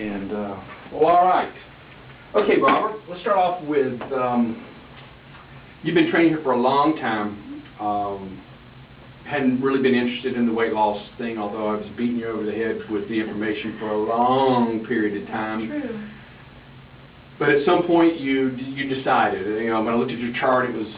And, well, all right. Okay, Robert, let's start off with, you've been training here for a long time. Hadn't really been interested in the weight loss thing, although I was beating you over the head with the information for a long period of time. True. But at some point you decided, when I looked at your chart, it was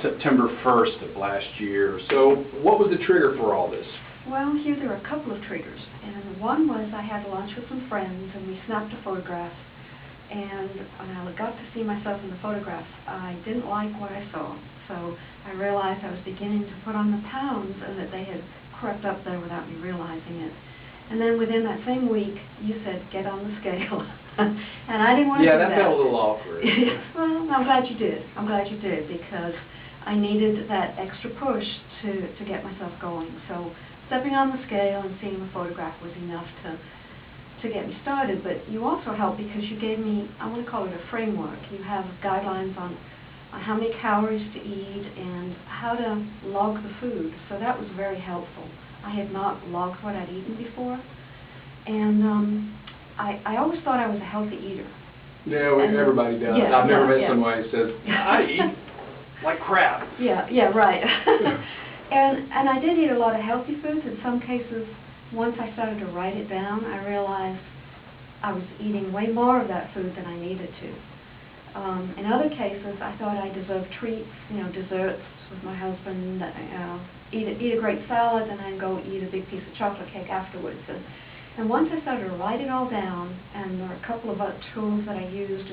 September 1st of last year. So what was the trigger for all this? Well, here there were a couple of triggers. And one was I had lunch with some friends and we snapped a photograph. And when I got to see myself in the photograph, I didn't like what I saw. So I realized I was beginning to put on the pounds and that they had crept up there without me realizing it. And then within that same week, you said, get on the scale. And I didn't want to do that. Yeah, that felt a little awkward. Well, I'm glad you did. I'm glad you did, because I needed that extra push to get myself going. So stepping on the scale and seeing the photograph was enough to get me started. But you also helped because you gave me, I want to call it a framework. You have guidelines on how many calories to eat and how to log the food. So that was very helpful. I had not logged what I'd eaten before. And I always thought I was a healthy eater. Yeah, everybody does. Yeah, I've never met someone who says, I eat like crap. Yeah, right. And I did eat a lot of healthy foods. In some cases, once I started to write it down, I realized I was eating way more of that food than I needed to. In other cases, I thought I deserved treats, desserts with my husband, eat a great salad, and then go eat a big piece of chocolate cake afterwards. And once I started to write it all down, and there are a couple of other tools that I used.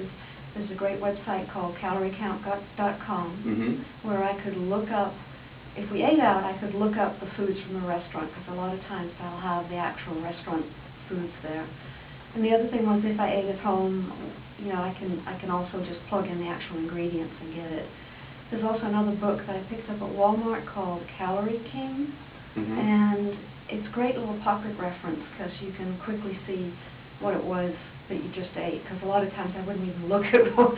There's a great website called caloriecount.com, where I could look up, if we ate out, I could look up the foods from the restaurant, because a lot of times they'll have the actual restaurant foods there. And the other thing was, if I ate at home, I can also just plug in the actual ingredients and get it. There's also another book that I picked up at Walmart called Calorie King, and it's a great little pocket reference because you can quickly see what it was that you just ate, because a lot of times I wouldn't even look at the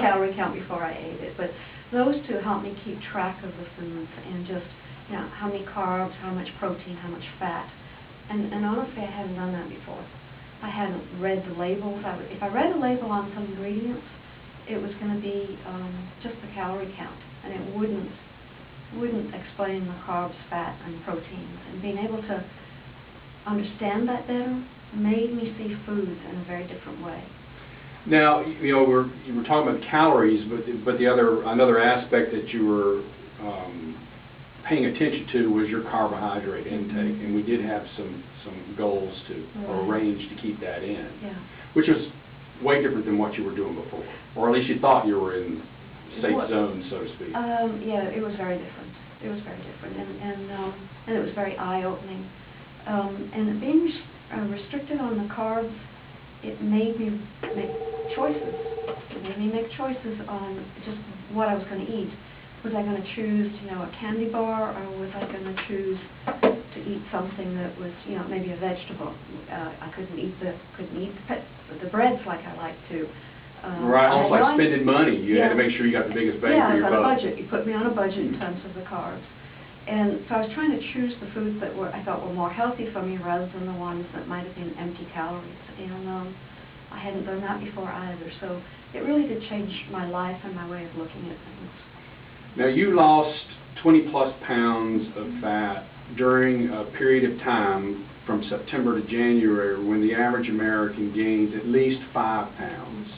calorie count before I ate it. But those two help me keep track of the foods and just, how many carbs, how much protein, how much fat. And honestly, I hadn't done that before. I hadn't read the labels. If I read a label on some ingredients, it was going to be just the calorie count, and it wouldn't explain the carbs, fat, and proteins. And being able to understand that better made me see foods in a very different way. Now, you were talking about calories, but another aspect that you were paying attention to was your carbohydrate intake, and we did have some goals or range to keep that in, which was way different than what you were doing before, or at least you thought you were in safe zone, so to speak. Yeah, it was very different. It was very different, and it was very eye-opening. And being restricted on the carbs, it made me make choices. It made me make choices on just what I was going to eat. Was I going to choose, a candy bar, or was I going to choose to eat something that was, maybe a vegetable? I couldn't eat the breads like I like to. Right, almost like spending money. You had to make sure you got the biggest bang for your buck. Yeah, on a budget. You put me on a budget in terms of the carbs. And so I was trying to choose the foods that I thought were more healthy for me rather than the ones that might have been empty calories. And I hadn't done that before either. So it really did change my life and my way of looking at things. Now, you lost 20-plus pounds of fat during a period of time from September to January when the average American gains at least 5 pounds.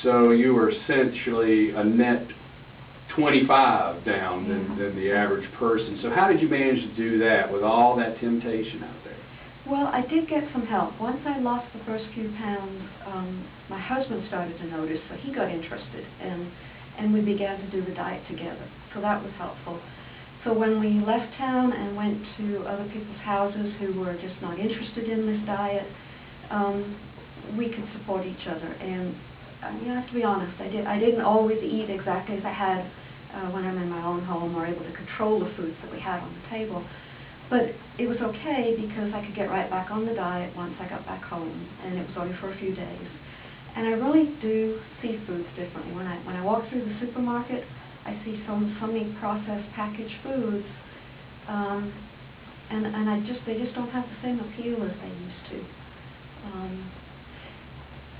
So you were essentially a net 25 down than the average person. So how did you manage to do that with all that temptation out there? Well, I did get some help. Once I lost the first few pounds, my husband started to notice, so he got interested, and we began to do the diet together. So that was helpful. So when we left town and went to other people's houses who were just not interested in this diet, we could support each other. And I have to be honest, I didn't always eat exactly as I had when I'm in my own home or able to control the foods that we had on the table. But it was okay because I could get right back on the diet once I got back home, and it was only for a few days. And I really do see foods differently. When I walk through the supermarket, I see so many processed packaged foods, and they just don't have the same appeal as they used to.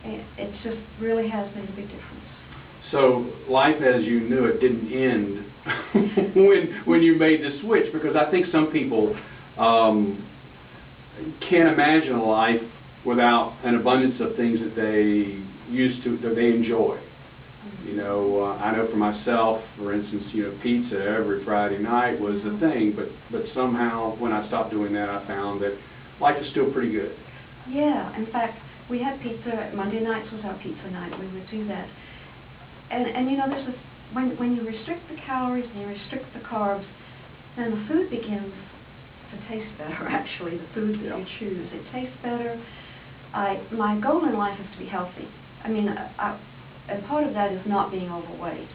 It just really has made a big difference. So life as you knew it didn't end when you made the switch, because I think some people can't imagine a life without an abundance of things that they that they enjoy. You know, I know for myself, for instance, you know, pizza every Friday night was the thing, but somehow when I stopped doing that, I found that life is still pretty good. Yeah, in fact, we had pizza. Monday nights was our pizza night. We would do that. And you know, when you restrict the calories and you restrict the carbs, then the food begins to taste better. Actually, the food that you choose, it tastes better. My goal in life is to be healthy. I mean, and part of that is not being overweight.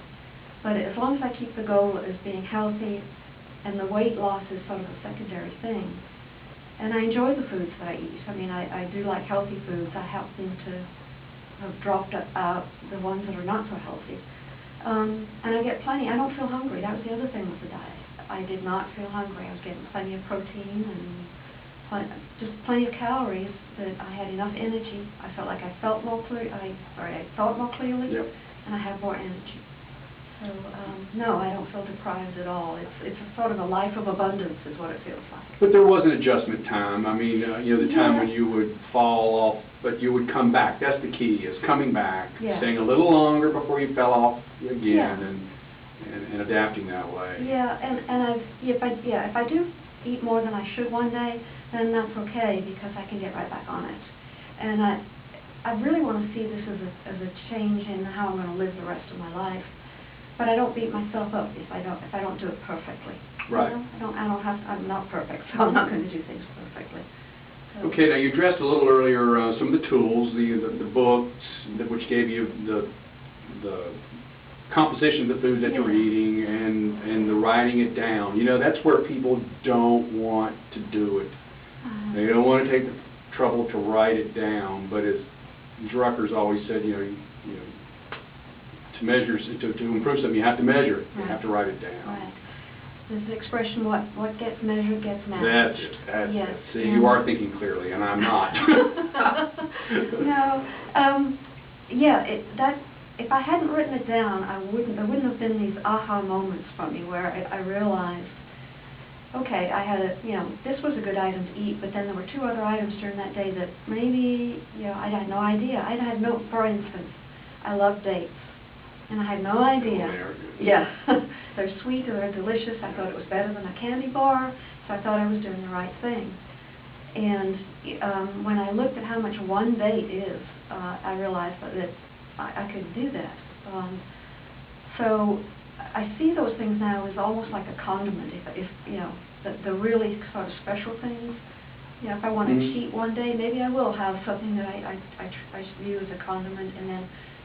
But as long as I keep the goal as being healthy, and the weight loss is sort of a secondary thing. And I enjoy the foods that I eat. I mean, I do like healthy foods. I happen to have dropped out the ones that are not so healthy. And I get plenty. I don't feel hungry. That was the other thing with the diet. I did not feel hungry. I was getting plenty of protein and just plenty of calories, that I had enough energy. I felt like I felt more clear. I thought more clearly, and I had more energy. So no, I don't feel deprived at all. It's a sort of a life of abundance, is what it feels like. But there was an adjustment time. I mean, you know, the time when you would fall off, but you would come back. That's the key: is coming back, staying a little longer before you fell off again, and adapting that way. Yeah, and if I do eat more than I should one day, then that's okay, because I can get right back on it. And I really want to see this as a change in how I'm going to live the rest of my life. But I don't beat myself up if I don't do it perfectly. Right. You know? I'm not perfect, so I'm not going to do things perfectly. So. Okay. Now you addressed a little earlier some of the tools, the books, which gave you the composition of the food that you're eating, and the writing it down. You know, that's where people don't want to do it. They don't want to take the trouble to write it down. But as Drucker's always said, you know, to measure, to improve something, you have to measure it. You have to write it down. Right. There's the expression, what gets measured gets managed. That's it. That's it. See, you are thinking clearly, and I'm not. No. If I hadn't written it down, there wouldn't have been these aha moments for me where I realized, okay, this was a good item to eat, but then there were two other items during that day that maybe, I had no idea. I had milk, for instance. I love dates. And I had no idea. Oh, they are good. Yeah. They're sweet, they're delicious. I thought it was better than a candy bar, so I thought I was doing the right thing. And when I looked at how much one date is, I realized that I couldn't do that. So I see those things now as almost like a condiment. If the really sort of special things. If I want to cheat one day, maybe I will have something that I view as a condiment,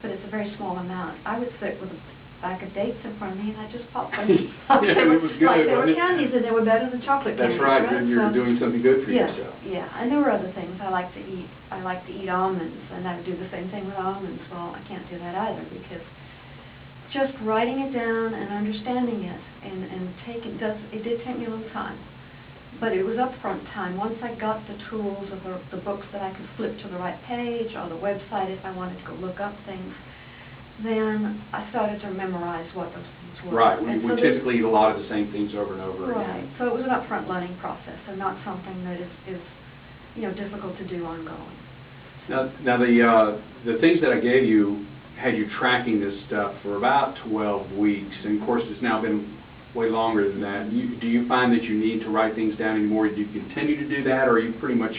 but it's a very small amount. I would sit with a bag of dates in front of me, and I just pop them. It was good. Like they were candies, and they were better than chocolate candies. That's right. You're doing something good for yourself. Yeah, and there were other things I like to eat. I like to eat almonds, and I would do the same thing with almonds. Well, I can't do that either, because just writing it down and understanding it, it did take me a little time. But it was upfront time. Once I got the tools of the books that I could flip to the right page, or the website if I wanted to go look up things, then I started to memorize what those things were. Right. We typically eat a lot of the same things over and over again. Right. So it was an upfront learning process, and not something that is difficult to do ongoing. Now the things that I gave you had you tracking this stuff for about 12 weeks, and of course it's now been way longer than that. Do you find that you need to write things down anymore? Do you continue to do that, or you pretty much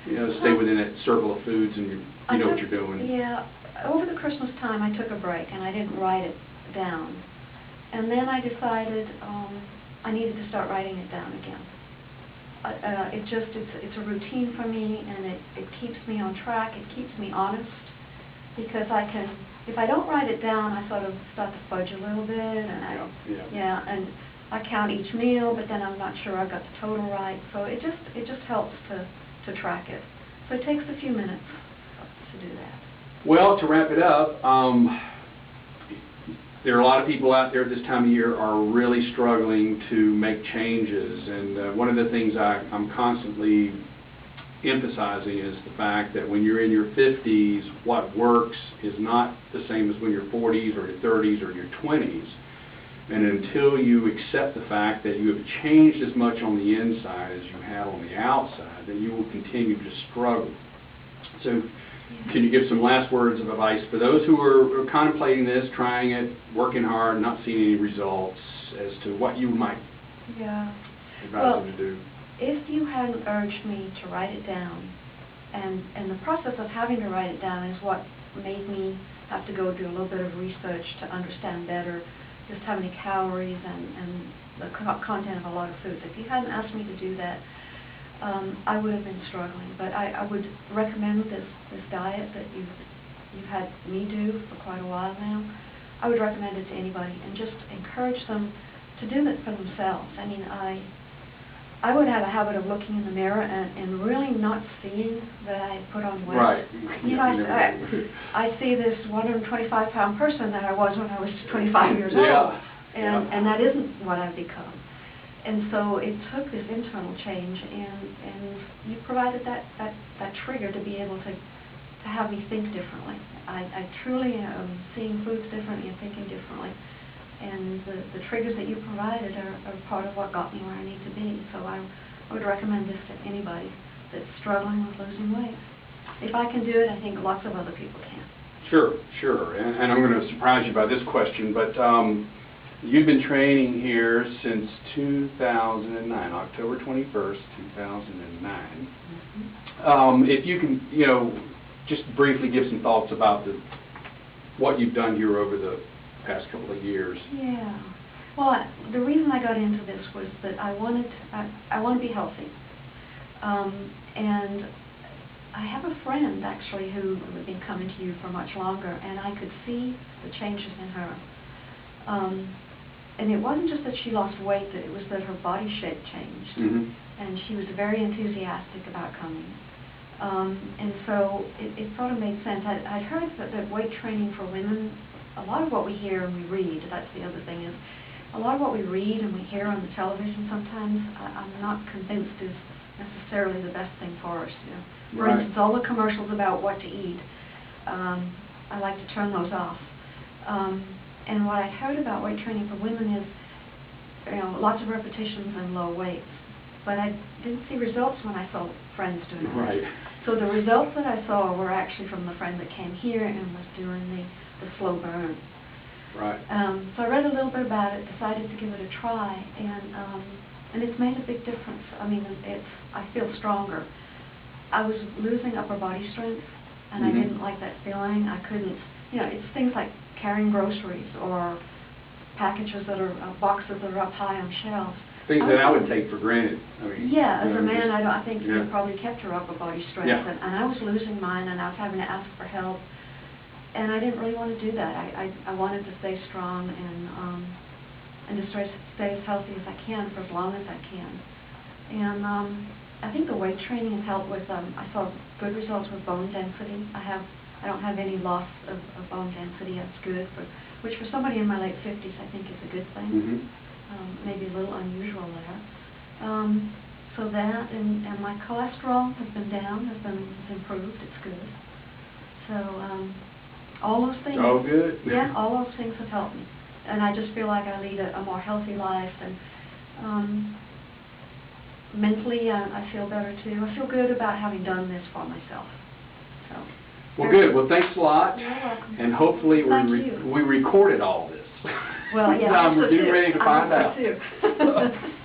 stay within that circle of foods and you know what you're doing? Yeah. Over the Christmas time, I took a break and I didn't write it down. And then I decided I needed to start writing it down again. It's a routine for me, and it keeps me on track. It keeps me honest, because if I don't write it down, I sort of start to fudge a little bit, and and I count each meal, but then I'm not sure I've got the total right. So it just helps to track it. So it takes a few minutes to do that. Well, to wrap it up, there are a lot of people out there at this time of year are really struggling to make changes, and one of the things I'm constantly emphasizing is the fact that when you're in your 50s, what works is not the same as when you're 40s or your 30s or your 20s. And until you accept the fact that you have changed as much on the inside as you have on the outside, then you will continue to struggle. So can you give some last words of advice for those who are contemplating this, trying it, working hard, not seeing any results, as to what you might advise them to do? If you hadn't urged me to write it down, and the process of having to write it down is what made me have to go do a little bit of research to understand better just how many calories and the content of a lot of foods. If you hadn't asked me to do that, I would have been struggling. But I would recommend this diet that you've had me do for quite a while now. I would recommend it to anybody and just encourage them to do it for themselves. I mean, I would have a habit of looking in the mirror and really not seeing that I put on weight. Right. You know, I see this 125-pound person that I was when I was 25 years old, and that isn't what I've become. And so it took this internal change, and you provided that trigger to be able to have me think differently. I truly am seeing foods differently and thinking differently. And the triggers that you provided are part of what got me where I need to be. So I would recommend this to anybody that's struggling with losing weight. If I can do it, I think lots of other people can. Sure. And I'm going to surprise you by this question, but you've been training here since 2009, October 21st, 2009. Mm-hmm. If you can, just briefly give some thoughts about what you've done here over the past couple of years. Yeah. Well, the reason I got into this was that I want to be healthy. And I have a friend, actually, who had been coming to you for much longer, and I could see the changes in her. And it wasn't just that she lost weight, that it was that her body shape changed. Mm-hmm. And she was very enthusiastic about coming. And so it sort of made sense. I'd heard that weight training for women, a lot of what we hear and we read, that's the other thing, is a lot of what we read and we hear on the television sometimes, I'm not convinced is necessarily the best thing for us. For instance, all the commercials about what to eat, I like to turn those off. And what I heard about weight training for women is, lots of repetitions and low weights. But I didn't see results when I saw friends doing it. Right. So the results that I saw were actually from the friend that came here and was doing the slow burn. Right. So I read a little bit about it, decided to give it a try, and it's made a big difference. I mean, I feel stronger. I was losing upper body strength, and I didn't like that feeling. I couldn't, it's things like carrying groceries or packages that are boxes that are up high on shelves. Things that I would take for granted. I mean, as a man, I think you probably kept your upper body strength, and I was losing mine, and I was having to ask for help, and I didn't really want to do that. I wanted to stay strong and to stay as healthy as I can for as long as I can. And I think the weight training has helped with. I saw good results with bone density. I don't have any loss of bone density. That's good, which for somebody in my late 50s, I think is a good thing. Mm-hmm. Maybe a little unusual there. So that, and my cholesterol has been down, has improved, it's good. So all those things. Oh, good. Yeah, all those things have helped me. And I just feel like I lead a more healthy life, and mentally I feel better too. I feel good about having done this for myself. So. Well, good. Well, thanks a lot. You're welcome. And hopefully we recorded all this. Well, yeah. We're getting ready to find out. I hope so too.